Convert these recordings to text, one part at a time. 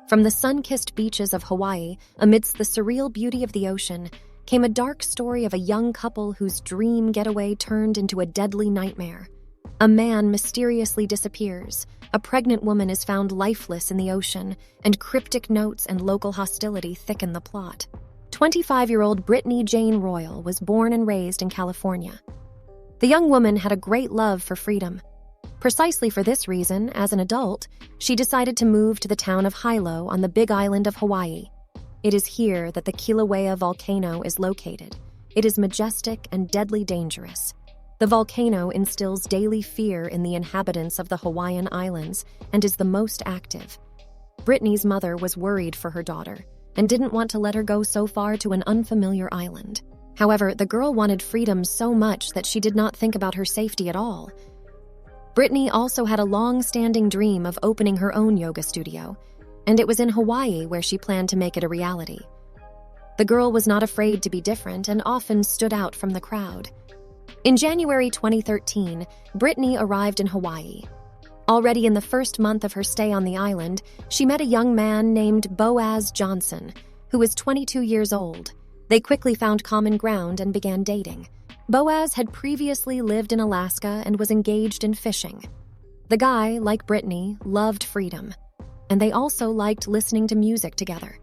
From the sun-kissed beaches of Hawaii, amidst the surreal beauty of the ocean, came a dark story of a young couple whose dream getaway turned into a deadly nightmare. A man mysteriously disappears, a pregnant woman is found lifeless in the ocean, and cryptic notes and local hostility thicken the plot. 25-year-old Brittany Jane Royal was born and raised in California. The young woman had a great love for freedom. Precisely for this reason, as an adult, she decided to move to the town of Hilo on the Big Island of Hawaii. It is here that the Kilauea volcano is located. It is majestic and deadly dangerous. The volcano instills daily fear in the inhabitants of the Hawaiian Islands and is the most active. Brittany's mother was worried for her daughter and didn't want to let her go so far to an unfamiliar island. However, the girl wanted freedom so much that she did not think about her safety at all. Brittany also had a long-standing dream of opening her own yoga studio, and it was in Hawaii where she planned to make it a reality. The girl was not afraid to be different and often stood out from the crowd. In January 2013, Brittany arrived in Hawaii. Already in the first month of her stay on the island, she met a young man named Boaz Johnson, who was 22 years old. They quickly found common ground and began dating. Boaz had previously lived in Alaska and was engaged in fishing. The guy, like Brittany, loved freedom, and they also liked listening to music together.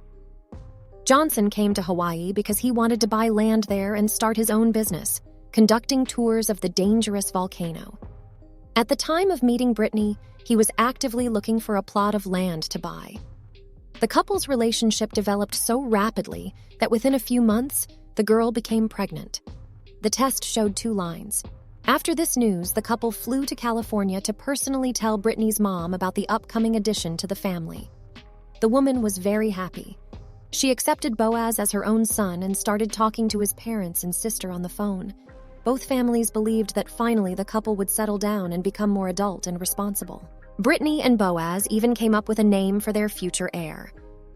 Johnson came to Hawaii because he wanted to buy land there and start his own business, conducting tours of the dangerous volcano. At the time of meeting Brittany, he was actively looking for a plot of land to buy. The couple's relationship developed so rapidly that within a few months, the girl became pregnant. The test showed 2 lines. After this news, the couple flew to California to personally tell Brittany's mom about the upcoming addition to the family. The woman was very happy. She accepted Boaz as her own son and started talking to his parents and sister on the phone. Both families believed that finally the couple would settle down and become more adult and responsible. Brittany and Boaz even came up with a name for their future heir.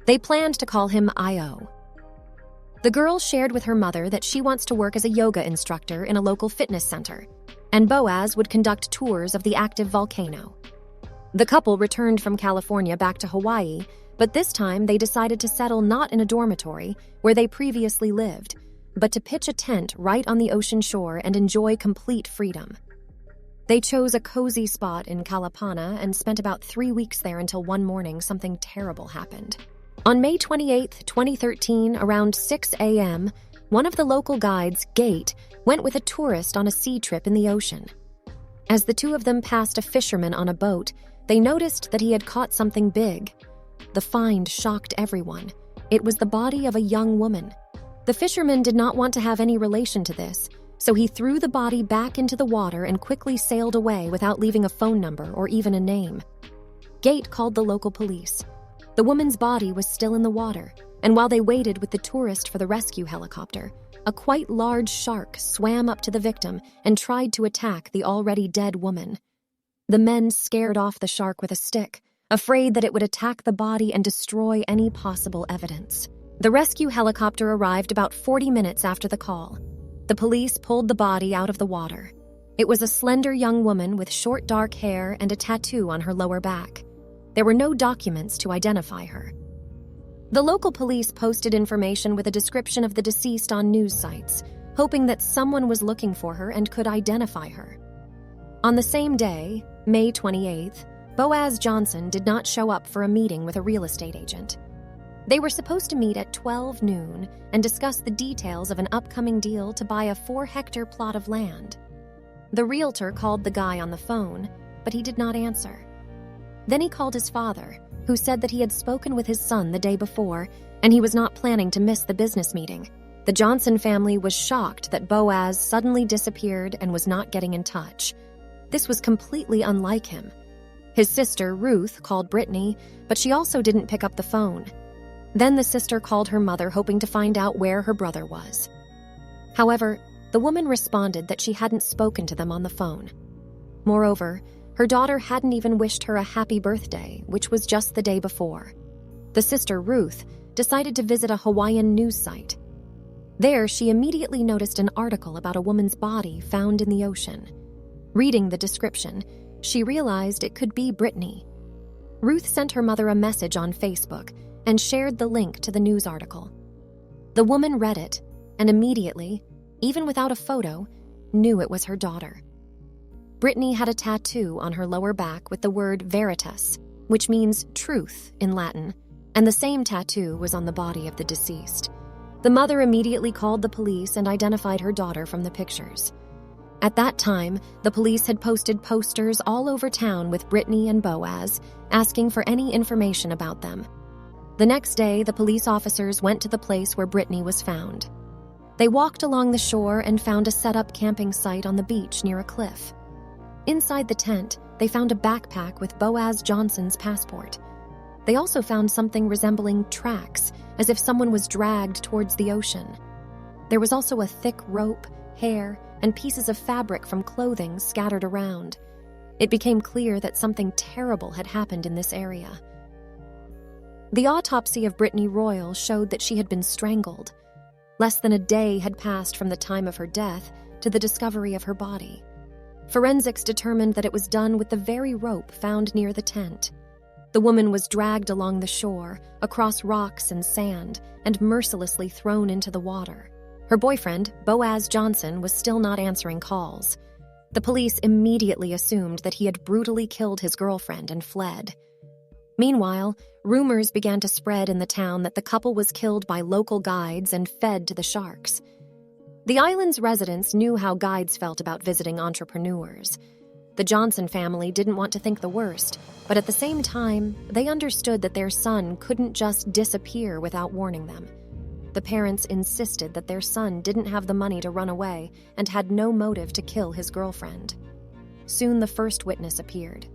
They planned to call him Io. The girl shared with her mother that she wants to work as a yoga instructor in a local fitness center, and Boaz would conduct tours of the active volcano. The couple returned from California back to Hawaii, but this time they decided to settle not in a dormitory where they previously lived, but to pitch a tent right on the ocean shore and enjoy complete freedom. They chose a cozy spot in Kalapana and spent about 3 weeks there until one morning something terrible happened. On May 28, 2013, around 6 a.m., one of the local guides, Gate, went with a tourist on a sea trip in the ocean. As the two of them passed a fisherman on a boat, they noticed that he had caught something big. The find shocked everyone. It was the body of a young woman. The fisherman did not want to have any relation to this, so he threw the body back into the water and quickly sailed away without leaving a phone number or even a name. Gate called the local police. The woman's body was still in the water, and while they waited with the tourist for the rescue helicopter, a quite large shark swam up to the victim and tried to attack the already dead woman. The men scared off the shark with a stick, afraid that it would attack the body and destroy any possible evidence. The rescue helicopter arrived about 40 minutes after the call. The police pulled the body out of the water. It was a slender young woman with short dark hair and a tattoo on her lower back. There were no documents to identify her. The local police posted information with a description of the deceased on news sites, hoping that someone was looking for her and could identify her. On the same day, May 28th, Boaz Johnson did not show up for a meeting with a real estate agent. They were supposed to meet at 12 noon and discuss the details of an upcoming deal to buy a 4-hectare plot of land. The realtor called the guy on the phone, but he did not answer. Then he called his father, who said that he had spoken with his son the day before, and he was not planning to miss the business meeting. The Johnson family was shocked that Boaz suddenly disappeared and was not getting in touch. This was completely unlike him. His sister, Ruth, called Brittany, but she also didn't pick up the phone. Then the sister called her mother, hoping to find out where her brother was. However, the woman responded that she hadn't spoken to them on the phone. Moreover, her daughter hadn't even wished her a happy birthday, which was just the day before. The sister, Ruth, decided to visit a Hawaiian news site. There, she immediately noticed an article about a woman's body found in the ocean. Reading the description, she realized it could be Brittany. Ruth sent her mother a message on Facebook and shared the link to the news article. The woman read it and immediately, even without a photo, knew it was her daughter. Brittany had a tattoo on her lower back with the word veritas, which means truth in Latin, and the same tattoo was on the body of the deceased. The mother immediately called the police and identified her daughter from the pictures. At that time, the police had posted posters all over town with Brittany and Boaz, asking for any information about them. The next day, the police officers went to the place where Brittany was found. They walked along the shore and found a set-up camping site on the beach near a cliff. Inside the tent, they found a backpack with Boaz Johnson's passport. They also found something resembling tracks, as if someone was dragged towards the ocean. There was also a thick rope, hair, and pieces of fabric from clothing scattered around. It became clear that something terrible had happened in this area. The autopsy of Brittany Royal showed that she had been strangled. Less than a day had passed from the time of her death to the discovery of her body. Forensics determined that it was done with the very rope found near the tent. The woman was dragged along the shore, across rocks and sand, and mercilessly thrown into the water. Her boyfriend, Boaz Johnson, was still not answering calls. The police immediately assumed that he had brutally killed his girlfriend and fled. Meanwhile, rumors began to spread in the town that the couple was killed by local guides and fed to the sharks. The island's residents knew how guides felt about visiting entrepreneurs. The Johnson family didn't want to think the worst, but at the same time, they understood that their son couldn't just disappear without warning them. The parents insisted that their son didn't have the money to run away and had no motive to kill his girlfriend. Soon the first witness appeared.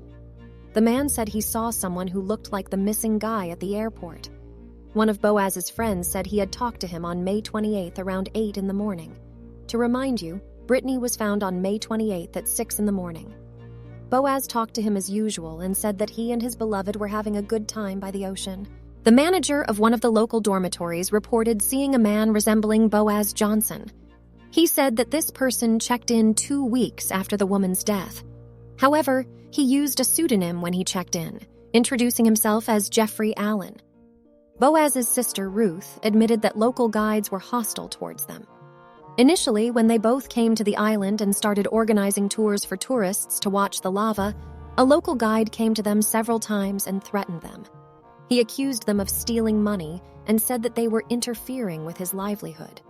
The man said he saw someone who looked like the missing guy at the airport. One of Boaz's friends said he had talked to him on May 28th around 8 in the morning. To remind you, Brittany was found on May 28th at 6 in the morning. Boaz talked to him as usual and said that he and his beloved were having a good time by the ocean. The manager of one of the local dormitories reported seeing a man resembling Boaz Johnson. He said that this person checked in 2 weeks after the woman's death. However, he used a pseudonym when he checked in, introducing himself as Jeffrey Allen. Boaz's sister, Ruth, admitted that local guides were hostile towards them. Initially, when they both came to the island and started organizing tours for tourists to watch the lava, a local guide came to them several times and threatened them. He accused them of stealing money and said that they were interfering with his livelihood.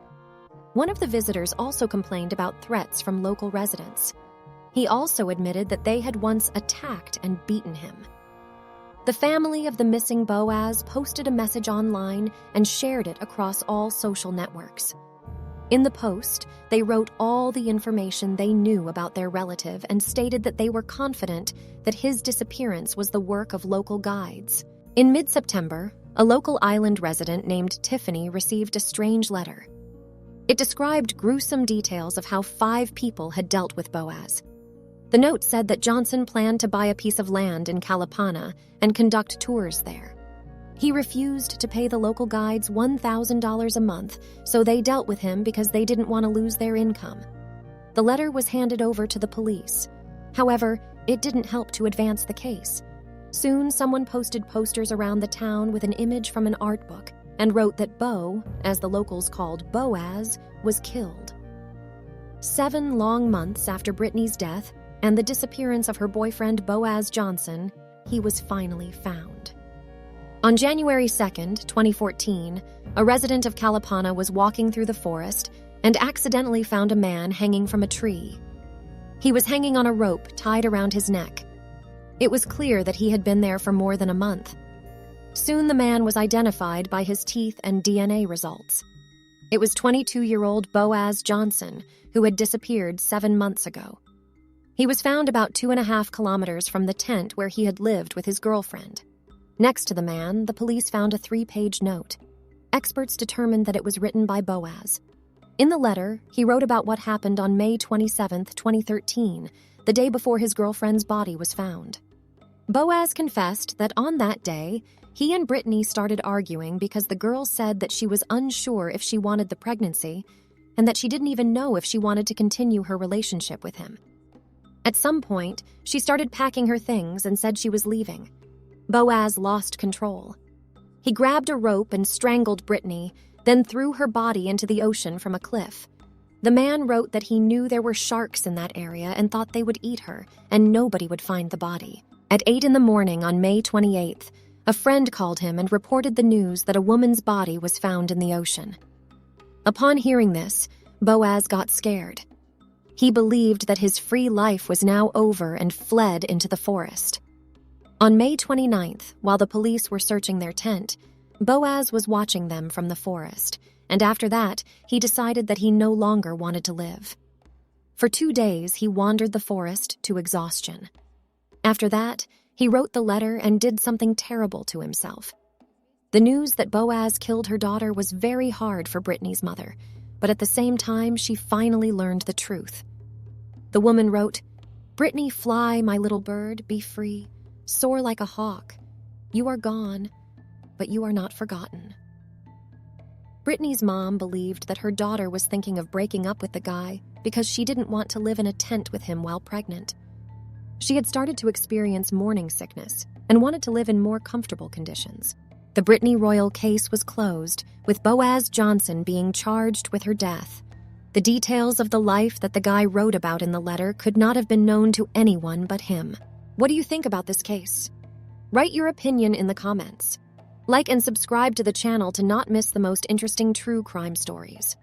One of the visitors also complained about threats from local residents. He also admitted that they had once attacked and beaten him. The family of the missing Boaz posted a message online and shared it across all social networks. In the post, they wrote all the information they knew about their relative and stated that they were confident that his disappearance was the work of local guides. In mid-September, a local island resident named Tiffany received a strange letter. It described gruesome details of how 5 people had dealt with Boaz. The note said that Johnson planned to buy a piece of land in Kalapana and conduct tours there. He refused to pay the local guides $1,000 a month, so they dealt with him because they didn't want to lose their income. The letter was handed over to the police. However, it didn't help to advance the case. Soon, someone posted posters around the town with an image from an art book and wrote that Bo, as the locals called Boaz, was killed. 7 long months after Brittany's death and the disappearance of her boyfriend Boaz Johnson, he was finally found. On January 2nd, 2014, a resident of Kalapana was walking through the forest and accidentally found a man hanging from a tree. He was hanging on a rope tied around his neck. It was clear that he had been there for more than a month. Soon the man was identified by his teeth and DNA results. It was 22-year-old Boaz Johnson, who had disappeared 7 months ago. He was found about 2.5 kilometers from the tent where he had lived with his girlfriend. Next to the man, the police found a 3-page note. Experts determined that it was written by Boaz. In the letter, he wrote about what happened on May 27, 2013, the day before his girlfriend's body was found. Boaz confessed that on that day, he and Brittany started arguing because the girl said that she was unsure if she wanted the pregnancy and that she didn't even know if she wanted to continue her relationship with him. At some point, she started packing her things and said she was leaving. Boaz lost control. He grabbed a rope and strangled Brittany, then threw her body into the ocean from a cliff. The man wrote that he knew there were sharks in that area and thought they would eat her, and nobody would find the body. At 8 in the morning on May 28th, a friend called him and reported the news that a woman's body was found in the ocean. Upon hearing this, Boaz got scared. He believed that his free life was now over and fled into the forest. On May 29th, while the police were searching their tent, Boaz was watching them from the forest, and after that, he decided that he no longer wanted to live. For 2 days, he wandered the forest to exhaustion. After that, he wrote the letter and did something terrible to himself. The news that Boaz killed her daughter was very hard for Brittany's mother, but at the same time, she finally learned the truth. The woman wrote, "Brittany, fly, my little bird, be free. Soar like a hawk. You are gone, but you are not forgotten." Brittany's mom believed that her daughter was thinking of breaking up with the guy because she didn't want to live in a tent with him while pregnant. She had started to experience morning sickness and wanted to live in more comfortable conditions. The Brittany Royal case was closed, with Boaz Johnson being charged with her death. The details of the life that the guy wrote about in the letter could not have been known to anyone but him. What do you think about this case? Write your opinion in the comments. Like and subscribe to the channel to not miss the most interesting true crime stories.